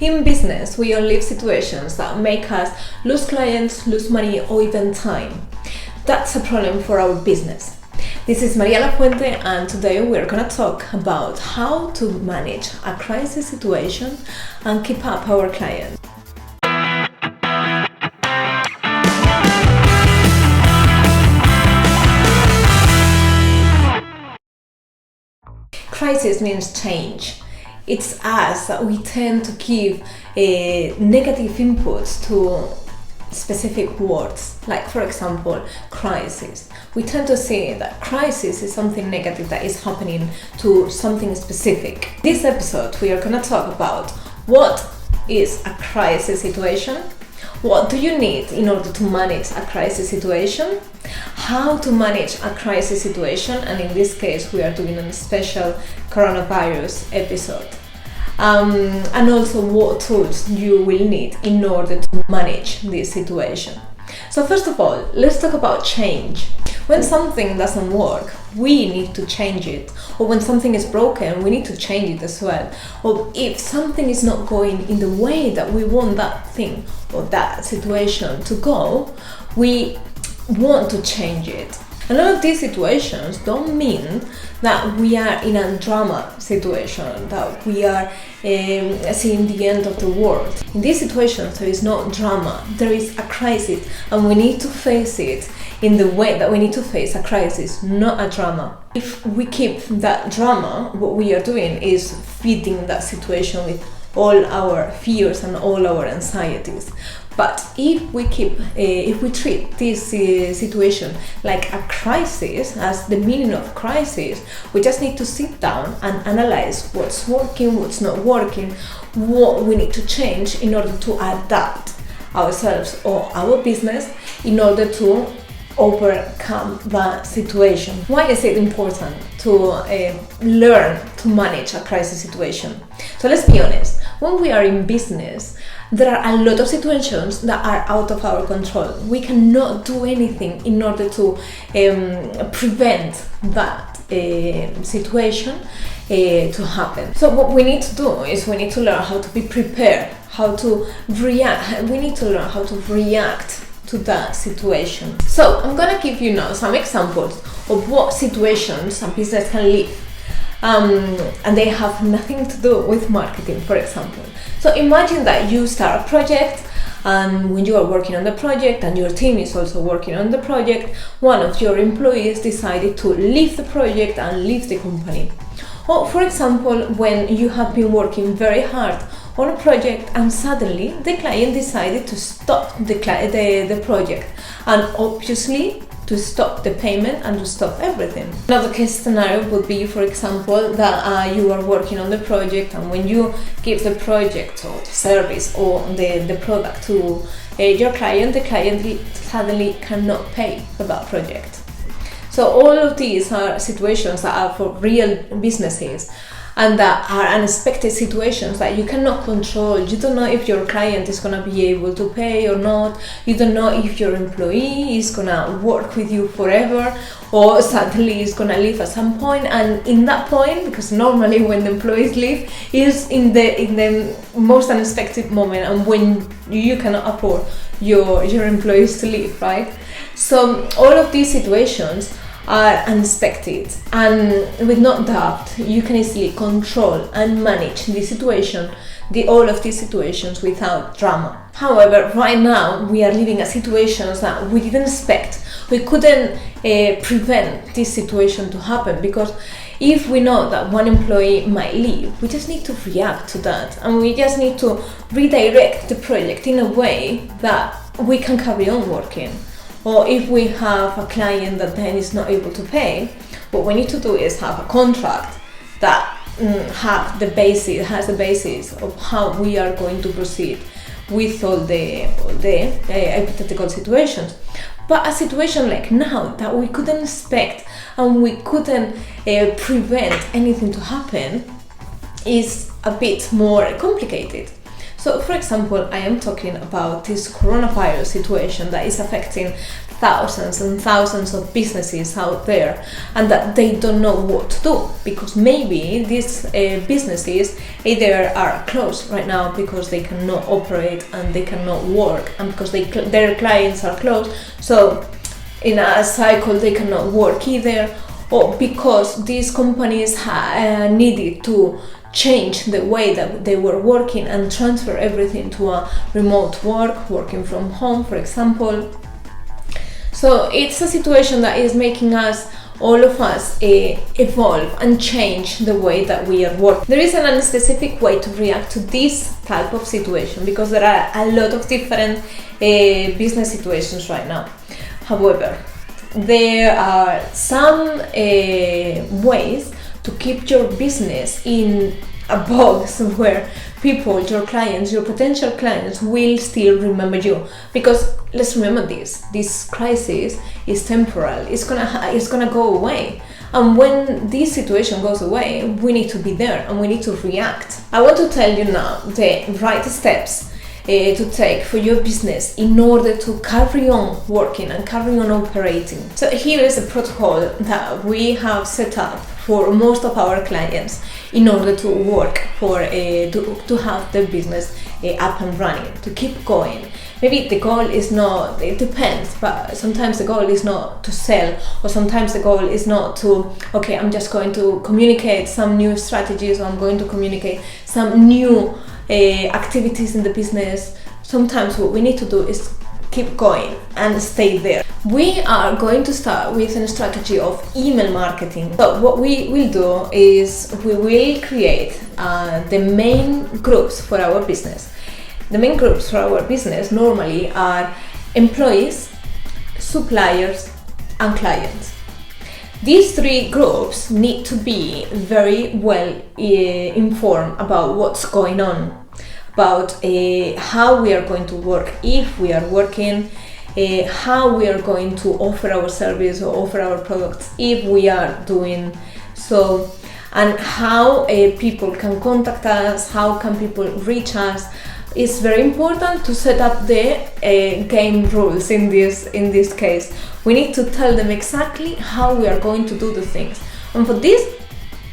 In business, we all live situations that make us lose clients, lose money, or even time. That's a problem for our business. This is Maria Lafuente, and today we're going to talk about how to manage a crisis situation and keep up our clients. Crisis means change. It's us that we tend to give negative inputs to specific words, like for example, crisis. We tend to say that crisis is something negative that is happening to something specific. In this episode, we are going to talk about what is a crisis situation, what do you need in order to manage a crisis situation, how to manage a crisis situation, and in this case we are doing a special coronavirus episode. And also what tools you will need in order to manage this situation. So first of all, let's talk about change. When something doesn't work, we need to change it. Or when something is broken, we need to change it as well. Or if something is not going in the way that we want that thing or that situation to go, we want to change it. A lot of these situations don't mean that we are in a drama situation, that we are seeing the end of the world. In these situations, there is no drama, there is a crisis, and we need to face it in the way that we need to face a crisis, not a drama. If we keep that drama, what we are doing is feeding that situation with all our fears and all our anxieties. But if we treat this situation like a crisis, as the meaning of crisis, we just need to sit down and analyze what's working, what's not working, what we need to change in order to adapt ourselves or our business in order to overcome that situation. Why is it important to learn to manage a crisis situation? So let's be honest, when we are in business, there are a lot of situations that are out of our control. We cannot do anything in order to prevent that situation to happen. So what we need to do is we need to learn how to be prepared, how to react. We need to learn how to react to that situation. So I'm gonna give you now some examples of what situations a business can live. And they have nothing to do with marketing, for example. So imagine that you start a project, and when you are working on the project and your team is also working on the project, one of your employees decided to leave the project and leave the company. Or for example, when you have been working very hard on a project and suddenly the client decided to stop the project, and obviously to stop the payment and to stop everything. Another case scenario would be, for example, that you are working on the project, and when you give the project or the service or the product to your client, the client suddenly cannot pay for that project. So all of these are situations that are for real businesses, and that are unexpected situations that you cannot control. You don't know if your client is going to be able to pay or not. You don't know if your employee is going to work with you forever or suddenly is going to leave at some point. And in that point, because normally when the employees leave is in the most unexpected moment, and when you cannot afford your employees to leave, right? So all of these situations are unexpected, and with no doubt you can easily control and manage the situation, all of these situations without drama. However, right now we are living in situations that we didn't expect. We couldn't prevent this situation to happen, because if we know that one employee might leave, we just need to react to that, and we just need to redirect the project in a way that we can carry on working. Or if we have a client that then is not able to pay, what we need to do is have a contract that has the basis of how we are going to proceed with all the hypothetical situations. But a situation like now that we couldn't expect and we couldn't prevent anything to happen is a bit more complicated. So for example, I am talking about this coronavirus situation that is affecting thousands and thousands of businesses out there, and that they don't know what to do, because maybe these businesses either are closed right now because they cannot operate and they cannot work, and because their clients are closed, so in a cycle they cannot work either, or because these companies needed to change the way that they were working and transfer everything to a remote work, working from home, for example. So it's a situation that is making all of us evolve and change the way that we are working. There isn't a specific way to react to this type of situation, because there are a lot of different business situations right now. However, there are some ways to keep your business in a box where people, your clients, your potential clients will still remember you. Because let's remember this crisis is temporal. It's gonna go away. And when this situation goes away, we need to be there and we need to react. I want to tell you now the right steps to take for your business in order to carry on working and carry on operating. So here is a protocol that we have set up for most of our clients in order to work to have their business up and running, to keep going. Maybe the goal is not, it depends, but sometimes the goal is not to sell, or sometimes the goal is not to, okay, I'm just going to communicate some new strategies, or I'm going to communicate some new activities in the business. Sometimes what we need to do is keep going and stay there. We are going to start with a strategy of email marketing. So what we will do is we will create the main groups for our business. The main groups for our business normally are employees, suppliers, and clients. These three groups need to be very well informed about what's going on, about how we are going to work, if we are working, how we are going to offer our service or offer our products if we are doing so, and how people can contact us, how can people reach us. It's very important to set up the game rules in this case. We need to tell them exactly how we are going to do the things. And for this,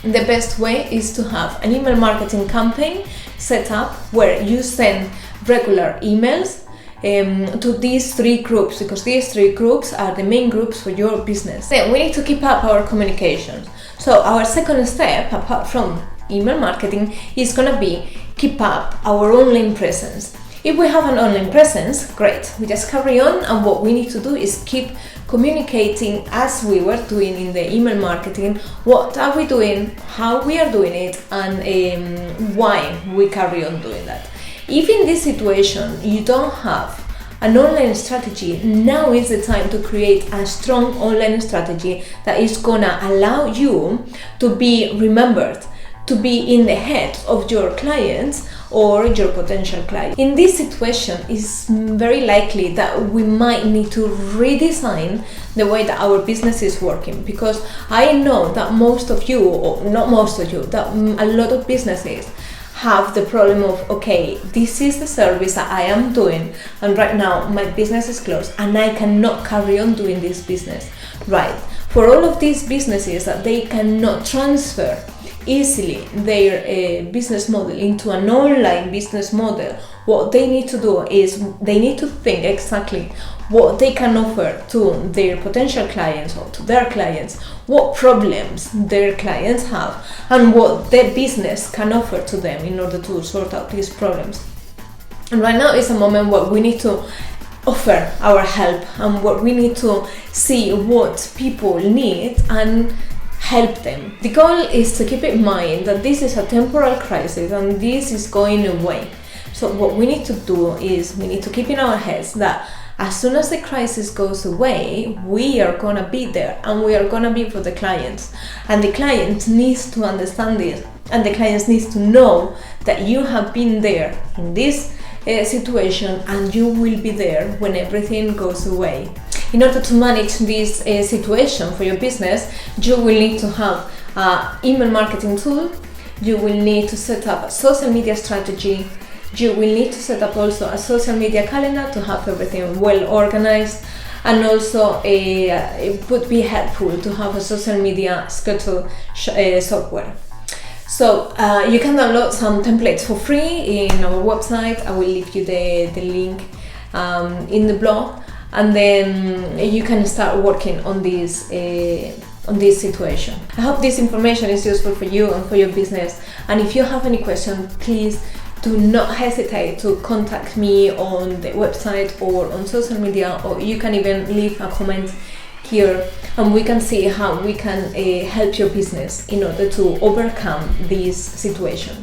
the best way is to have an email marketing campaign set up where you send regular emails to these three groups, because these three groups are the main groups for your business. Then we need to keep up our communications. So our second step, apart from email marketing, is gonna be keep up our online presence. If we have an online presence, great, we just carry on, and what we need to do is keep communicating as we were doing in the email marketing. What are we doing, how we are doing it, and why we carry on doing that. If in this situation you don't have an online strategy, now is the time to create a strong online strategy that is gonna allow you to be remembered, to be in the head of your clients or your potential clients. In this situation, it's very likely that we might need to redesign the way that our business is working, because I know that most of you, or not most of you, that a lot of businesses have the problem of, okay, this is the service that I am doing, and right now my business is closed and I cannot carry on doing this business. Right, for all of these businesses that they cannot transfer easily their business model into an online business model, what they need to do is they need to think exactly what they can offer to their potential clients or to their clients, what problems their clients have, and what their business can offer to them in order to sort out these problems. And right now is a moment where we need to offer our help, and where we need to see what people need and help them. The goal is to keep in mind that this is a temporal crisis and this is going away. So what we need to do is we need to keep in our heads that as soon as the crisis goes away, we are gonna be there, and we are gonna be for the clients. And the clients needs to understand this, and the clients needs to know that you have been there in this situation, and you will be there when everything goes away. In order to manage this situation for your business, you will need to have an email marketing tool, you will need to set up a social media strategy, You will need to set up also a social media calendar to have everything well organized, and also it would be helpful to have a social media schedule software. So you can download some templates for free in our website. I will leave you the link in the blog, and then you can start working on this situation. I hope this information is useful for you and for your business, and if you have any questions, please do not hesitate to contact me on the website or on social media, or you can even leave a comment here, and we can see how we can help your business in order to overcome this situation.